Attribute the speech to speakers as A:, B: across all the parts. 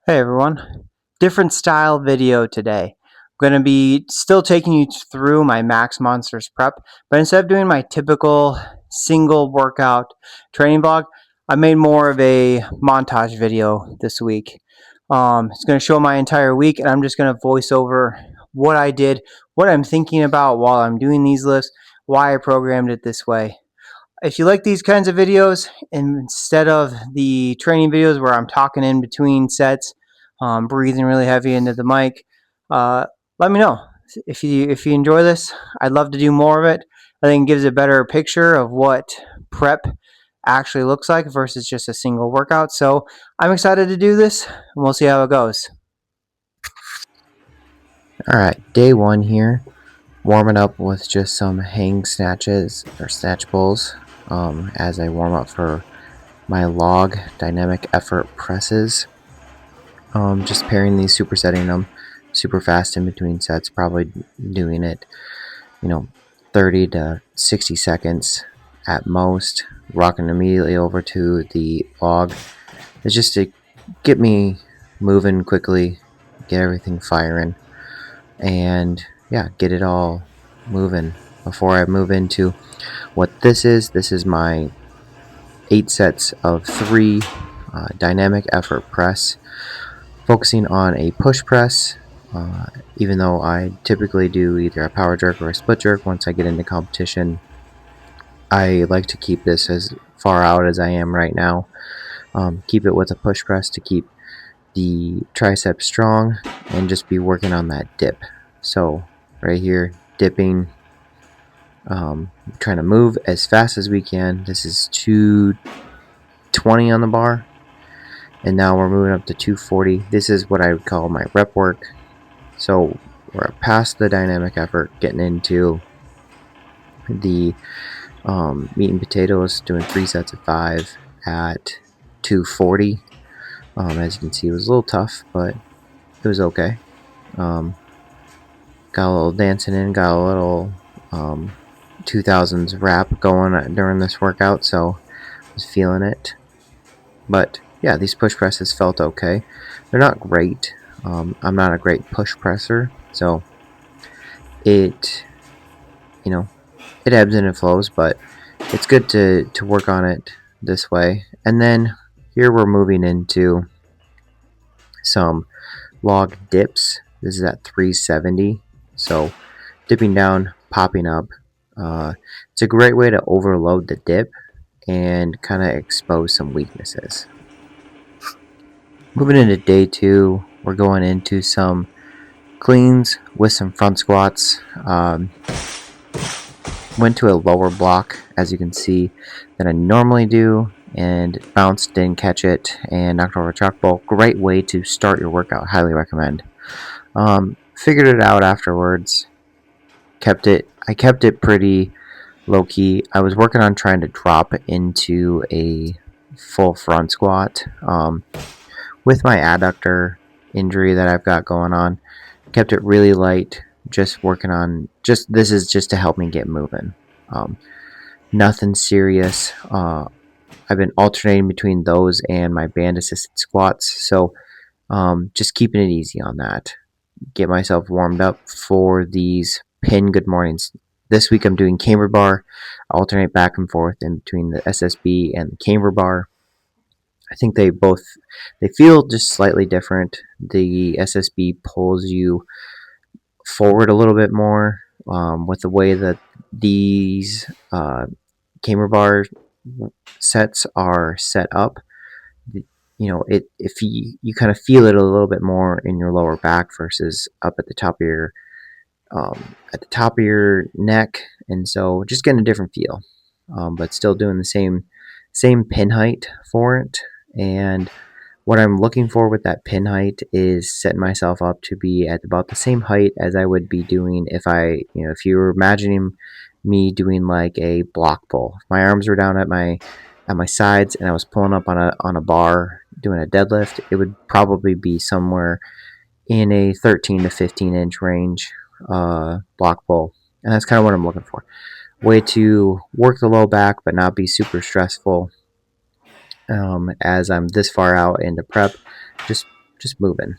A: Hey everyone, different style video today. I'm going to be still taking you through my Max Monsters prep, but instead of doing my typical single workout training vlog, I made more of a montage video this week. It's going to show my entire week, and I'm just going to voice over what I did, what I'm thinking about while I'm doing these lifts, why I programmed it this way. If you like these kinds of videos, instead of the training videos where I'm talking in between sets, breathing really heavy into the mic, let me know. If you enjoy this, I'd love to do more of it. I think it gives a better picture of what prep actually looks like versus just a single workout. So I'm excited to do this, and we'll see how it goes.
B: Alright, day one here. Warming up with just some hang snatches or snatch pulls as I warm up for my log dynamic effort presses. Just pairing these, supersetting them super fast in between sets, probably doing it, 30 to 60 seconds at most, rocking immediately over to the log. It's just to get me moving quickly, get everything firing, and yeah, get it all moving before I move into what this is. This is my 8 sets of 3 dynamic effort press, focusing on a push press. Even though I typically do either a power jerk or a split jerk once I get into competition, I like to keep this as far out as I am right now. Keep it with a push press to keep the tricep strong and just be working on that dip. So right here, dipping, trying to move as fast as we can. This is 220 on the bar, and now we're moving up to 240. This is what I would call my rep work. So we're past the dynamic effort, getting into the meat and potatoes, doing 3 sets of 5 at 240. As you can see, it was a little tough, but it was okay. Got a little dancing in, got a little 2000s rap going during this workout, so I was feeling it. But yeah, these push presses felt okay. They're not great. I'm not a great push presser, so it, it ebbs and it flows, but it's good to work on it this way. And then here we're moving into some log dips. This is at 370, so dipping down, popping up. It's a great way to overload the dip and kind of expose some weaknesses. Moving into day 2, we're going into some cleans with some front squats. Went to a lower block, as you can see, than I normally do, and bounced, didn't catch it, and knocked over a chalk ball. Great way to start your workout. Highly recommend. Figured it out afterwards. I kept it pretty low key. I was working on trying to drop into a full front squat. With my adductor injury that I've got going on, kept it really light. Just working on this is just to help me get moving. Nothing serious. I've been alternating between those and my band assisted squats, so just keeping it easy on that. Get myself warmed up for these pin good mornings. This week I'm doing camber bar. I alternate back and forth in between the SSB and the camber bar. I think they feel just slightly different. The SSB pulls you forward a little bit more with the way that these camber bar sets are set up. If you kind of feel it a little bit more in your lower back versus up at the top of your neck, and so just getting a different feel, but still doing the same pin height for it. And what I'm looking for with that pin height is setting myself up to be at about the same height as I would be doing if you were imagining me doing like a block pull. If my arms were down at my sides and I was pulling up on a bar doing a deadlift, it would probably be somewhere in a 13 to 15 inch range block pull, and that's kind of what I'm looking for. Way to work the low back but not be super stressful as I'm this far out into prep. Just just moving.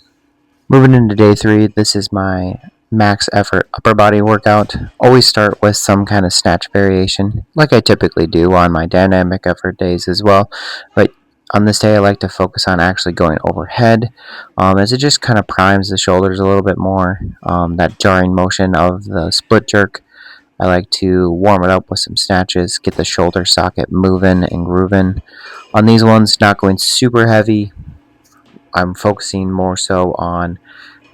B: Moving into day 3, this is my max effort upper body workout. Always start with some kind of snatch variation, like I typically do on my dynamic effort days as well. But on this day, I like to focus on actually going overhead, as it just kind of primes the shoulders a little bit more. That jarring motion of the split jerk, I like to warm it up with some snatches, get the shoulder socket moving and grooving. On these ones, not going super heavy. I'm focusing more so on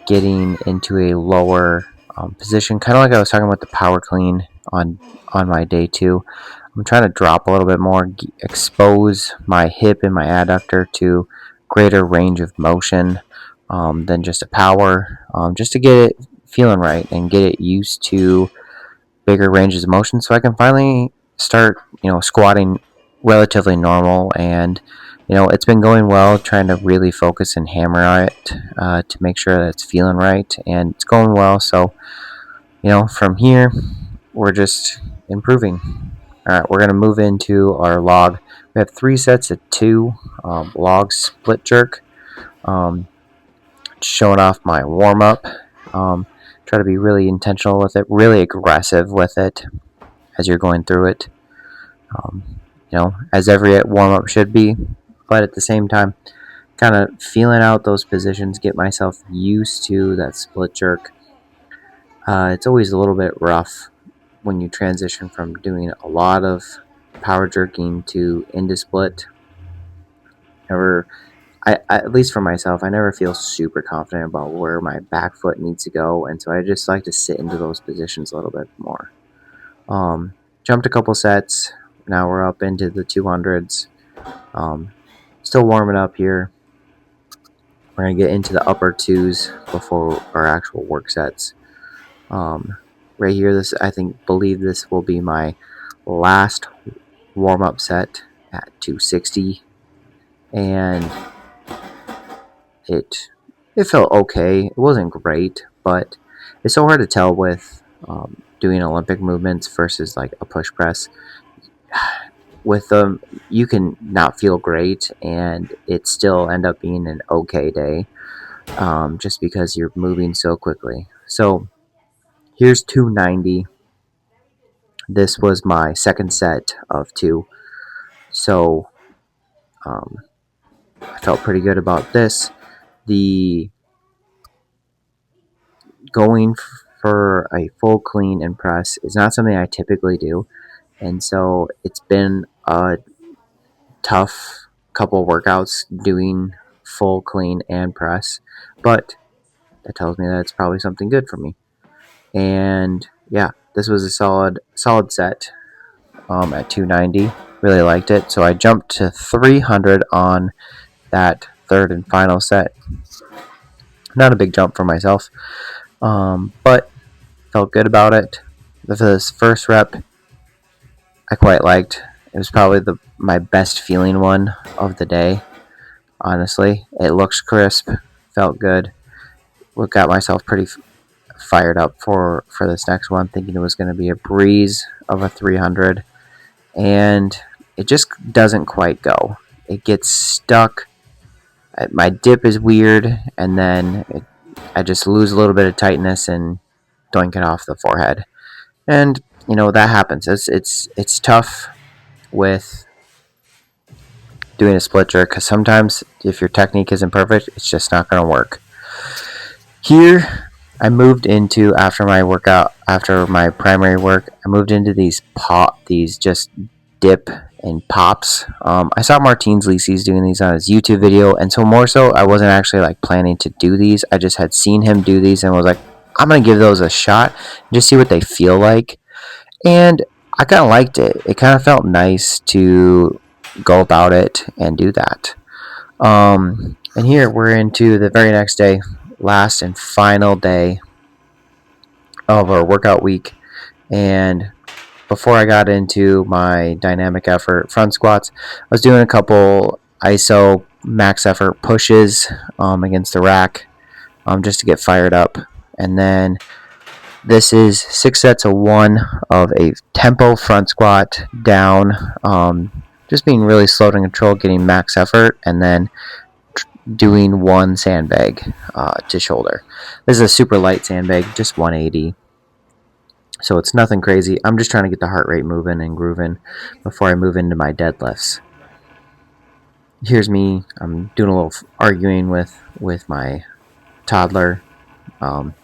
B: getting into a lower position, kind of like I was talking about the power clean on my day 2. I'm trying to drop a little bit more, expose my hip and my adductor to greater range of motion than just a power, just to get it feeling right and get it used to bigger ranges of motion, so I can finally start, squatting relatively normal. And it's been going well, trying to really focus and hammer it to make sure that it's feeling right, and it's going well. So from here we're just improving. All right, we're going to move into our log. We have 3 sets of 2 log split jerk. Showing off my warm up. Try to be really intentional with it, really aggressive with it as you're going through it. As every warm up should be, but at the same time, kind of feeling out those positions, get myself used to that split jerk. It's always a little bit rough when you transition from doing a lot of power jerking to into split. At least for myself, I never feel super confident about where my back foot needs to go, and so I just like to sit into those positions a little bit more. Jumped a couple sets. Now we're up into the 200s. Still warming up here. We're going to get into the upper 2s before our actual work sets. Right here, believe this will be my last warm-up set at 260. And it felt okay. It wasn't great, but it's so hard to tell with doing Olympic movements versus like a push press. With them, you can not feel great and it still end up being an okay day, just because you're moving so quickly. So here's 290. This was my second set of 2, so I felt pretty good about this. The going for a full clean and press is not something I typically do, and so it's been a tough couple workouts doing full clean and press, but that tells me that it's probably something good for me. And yeah, this was a solid set at 290. Really liked it, so I jumped to 300 on that third and final set. Not a big jump for myself, but felt good about it. This first rep I quite liked. It was probably my best feeling one of the day. Honestly, it looks crisp, felt good. Got myself pretty fired up for this next one, thinking it was going to be a breeze of a 300, and it just doesn't quite go. It gets stuck. My dip is weird, and then I just lose a little bit of tightness and doink it off the forehead. And that happens. It's tough with doing a split jerk, because sometimes if your technique isn't perfect, it's just not going to work. Here, I moved into, after my primary work, I moved into these just dip and pops. I saw Martins Lisi's doing these on his YouTube video, and so more so, I wasn't actually like planning to do these. I just had seen him do these and was like, I'm gonna give those a shot, just see what they feel like. And I kind of liked it. It kind of felt nice to go about it and do that. And here we're into the very next day, last and final day of our workout week. And before I got into my dynamic effort front squats, I was doing a couple ISO max effort pushes against the rack, just to get fired up. And then this is 6 sets of 1 of a tempo front squat down, just being really slow to control, getting max effort, and then doing one sandbag to shoulder. This is a super light sandbag, just 180. So it's nothing crazy. I'm just trying to get the heart rate moving and grooving before I move into my deadlifts. Here's me. I'm doing a little arguing with my toddler. Um,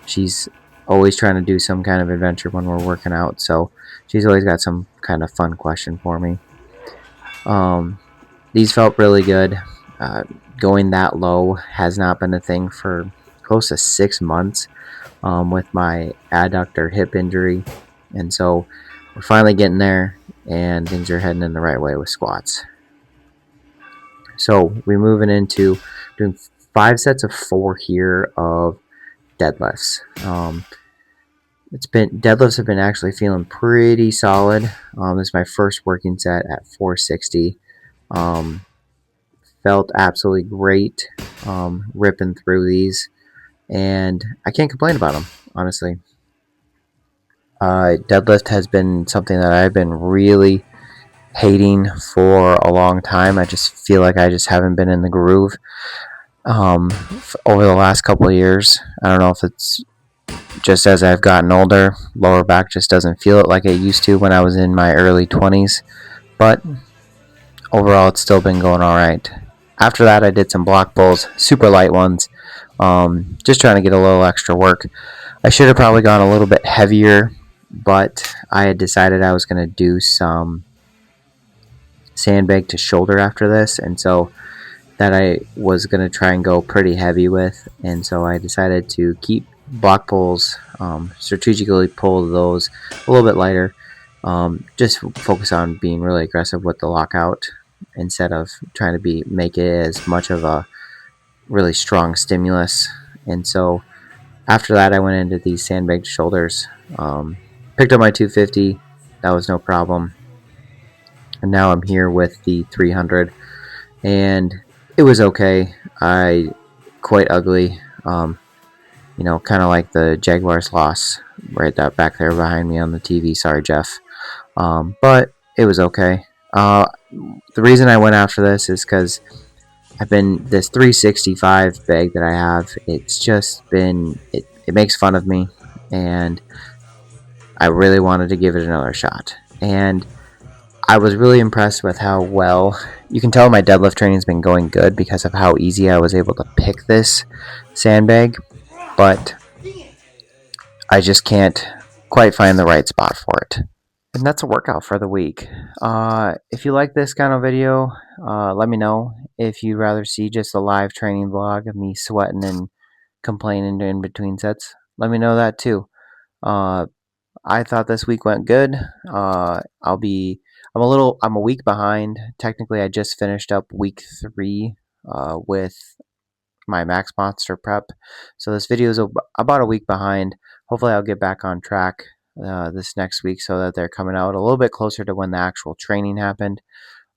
B: she's always trying to do some kind of adventure when we're working out, so she's always got some kind of fun question for me. Um, these felt really good. Uh, Going that low has not been a thing for close to 6 months with my adductor hip injury, and so we're finally getting there, and things are heading in the right way with squats. So we're moving into doing 5 sets of 4 here of deadlifts. It's been deadlifts have been actually feeling pretty solid. This is my first working set at 460. Um, Felt absolutely great ripping through these, and I can't complain about them, honestly. Deadlift has been something that I've been really hating for a long time. I just feel like I just haven't been in the groove over the last couple of years. I don't know if it's just as I've gotten older, lower back just doesn't feel it like it used to when I was in my early 20s. But overall, it's still been going all right. After that, I did some block pulls, super light ones, just trying to get a little extra work. I should have probably gone a little bit heavier, but I had decided I was going to do some sandbag to shoulder after this, and so that I was going to try and go pretty heavy with, and so I decided to keep block pulls, strategically pull those a little bit lighter, just focus on being really aggressive with the lockout instead of trying to make it as much of a really strong stimulus. And so after that, I went into these sandbag shoulders, picked up my 250, that was no problem, and now I'm here with the 300, and it was okay. I quite ugly. Kind of like the Jaguars loss right that back there behind me on the TV. Sorry, Jeff. But it was okay. The reason I went after this is because I've been this 365 bag that I have. It's just been it makes fun of me, and I really wanted to give it another shot. And I was really impressed with how well you can tell my deadlift training's been going good because of how easy I was able to pick this sandbag, but I just can't quite find the right spot for it. And that's a workout for the week. If you like this kind of video, let me know. If you'd rather see just a live training vlog of me sweating and complaining in between sets, let me know that too. Uh, I thought this week went good. I'm a week behind. Technically, I just finished up week 3 with my Max Monster prep. So this video is about a week behind. Hopefully, I'll get back on track this next week so that they're coming out a little bit closer to when the actual training happened.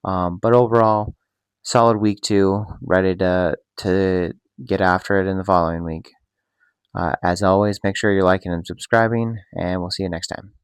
B: But overall, solid week 2, ready to get after it in the following week. As always, make sure you're liking and subscribing, and we'll see you next time.